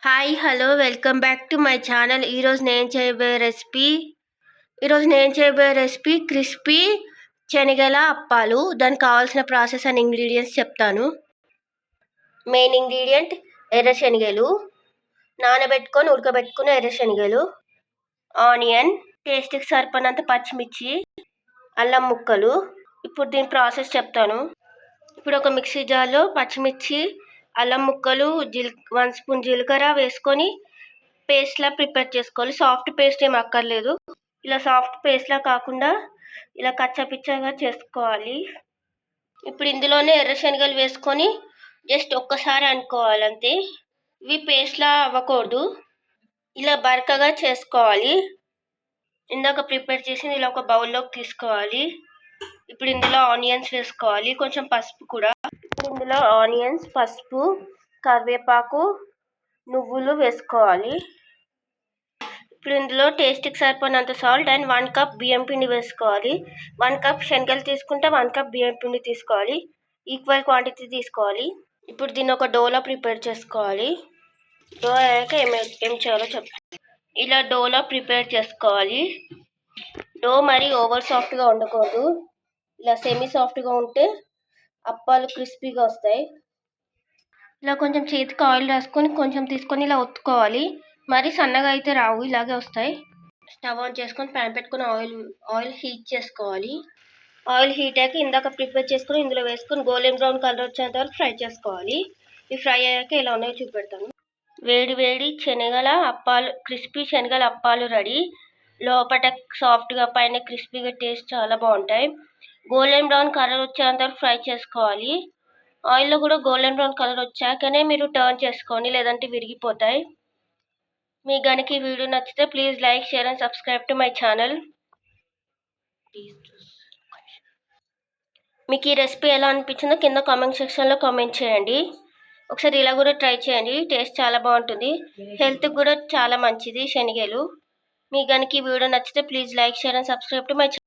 Hi hello welcome back to my channel. ఈరోజు నేను చేయబోయే రెసిపీ క్రిస్పీ శనగల అప్పాలు. దానికి కావాల్సిన ప్రాసెస్ అండ్ ఇంగ్రీడియంట్స్ చెప్తాను. మెయిన్ ఇంగ్రీడియంట్ ఎర్ర శనగలు, నానబెట్టుకొని ఉడకబెట్టుకున్న ఎర్ర శనగలు, ఆనియన్, టేస్ట్కి సరిపడినంత పచ్చిమిర్చి, అల్లం ముక్కలు. ఇప్పుడు దీని ప్రాసెస్ చెప్తాను. ఇప్పుడు ఒక మిక్సీ జార్లో పచ్చిమిర్చి, అల్లం ముక్కలు, 1 స్పూన్ జీలకర్ర వేసుకొని పేస్ట్లా ప్రిపేర్ చేసుకోవాలి. సాఫ్ట్ పేస్ట్ ఏం అక్కర్లేదు. ఇలా సాఫ్ట్ పేస్ట్లా కాకుండా ఇలా కచ్చాపిచ్చాగా చేసుకోవాలి. ఇప్పుడు ఇందులోనే ఎర్ర శనగలు వేసుకొని జస్ట్ ఒక్కసారి అనుకోవాలి అంతే. ఇవి పేస్ట్లా అవ్వకూడదు, ఇలా బరకగా చేసుకోవాలి. ఇందాక ప్రిపేర్ చేసి ఇలా ఒక బౌల్లోకి తీసుకోవాలి. ఇప్పుడు ఇందులో ఆనియన్స్ వేసుకోవాలి, కొంచెం పసుపు కూడా. ఇందులో ఆనియన్స్, పసుపు, కరివేపాకు, నువ్వులు వేసుకోవాలి. ఇప్పుడు ఇందులో టేస్ట్కి సరిపడినంత సాల్ట్ అండ్ 1 కప్ బియ్యం పిండి వేసుకోవాలి. 1 కప్ శనగలు తీసుకుంటే 1 కప్ బియ్యం పిండి తీసుకోవాలి. ఈక్వల్ క్వాంటిటీ తీసుకోవాలి. ఇప్పుడు దీన్ని ఒక డోలో ప్రిపేర్ చేసుకోవాలి. డో అయ్యాక ఏం చేయాలో చెప్తాను. ఇలా డోలో ప్రిపేర్ చేసుకోవాలి. డో మరి ఓవర్ సాఫ్ట్గా ఉండకూడదు, ఇలా సెమీ సాఫ్ట్గా ఉంటే అప్పాలు క్రిస్పీగా వస్తాయి. ఇలా కొంచెం చేతికి ఆయిల్ రాసుకొని కొంచెం తీసుకొని ఇలా ఒత్తుకోవాలి. మరి సన్నగా అయితే రావు, ఇలాగే వస్తాయి. స్టవ్ ఆన్ చేసుకొని ప్యాన్ పెట్టుకొని ఆయిల్ హీట్ చేసుకోవాలి. ఆయిల్ హీట్ అయ్యాక ఇందాక ప్రిపేర్ చేసుకొని ఇందులో వేసుకొని గోల్డెన్ బ్రౌన్ కలర్ వచ్చేంత వరకు ఫ్రై చేసుకోవాలి. ఇవి ఫ్రై అయ్యాక ఎలా ఉన్నాయో చూపెడతాను. వేడి వేడి శనగల అప్పాలు, క్రిస్పీ శనగల అప్పాలు రెడీ. లోపల సాఫ్ట్గా, పైన క్రిస్పీగా, టేస్ట్ చాలా బాగుంటాయి. గోల్డెన్ బ్రౌన్ కలర్ వచ్చేంత వరకు ఫ్రై చేసుకోవాలి. ఆయిల్లో కూడా గోల్డెన్ బ్రౌన్ కలర్ వచ్చాకనే మీరు టర్న్ చేసుకోండి, లేదంటే విరిగిపోతాయి. మీకు కనుక ఈ వీడియో నచ్చితే please like, share and subscribe to my channel. మీకు ఈ రెసిపీ ఎలా అనిపించిందో కింద కామెంట్ సెక్షన్లో కామెంట్ చేయండి. ఒకసారి ఇలా కూడా ట్రై చేయండి, టేస్ట్ చాలా బాగుంటుంది. హెల్త్కి కూడా చాలా మంచిది శనగలు. మీకు కనుక ఈ వీడియో నచ్చితే please like, share and subscribe to my channel.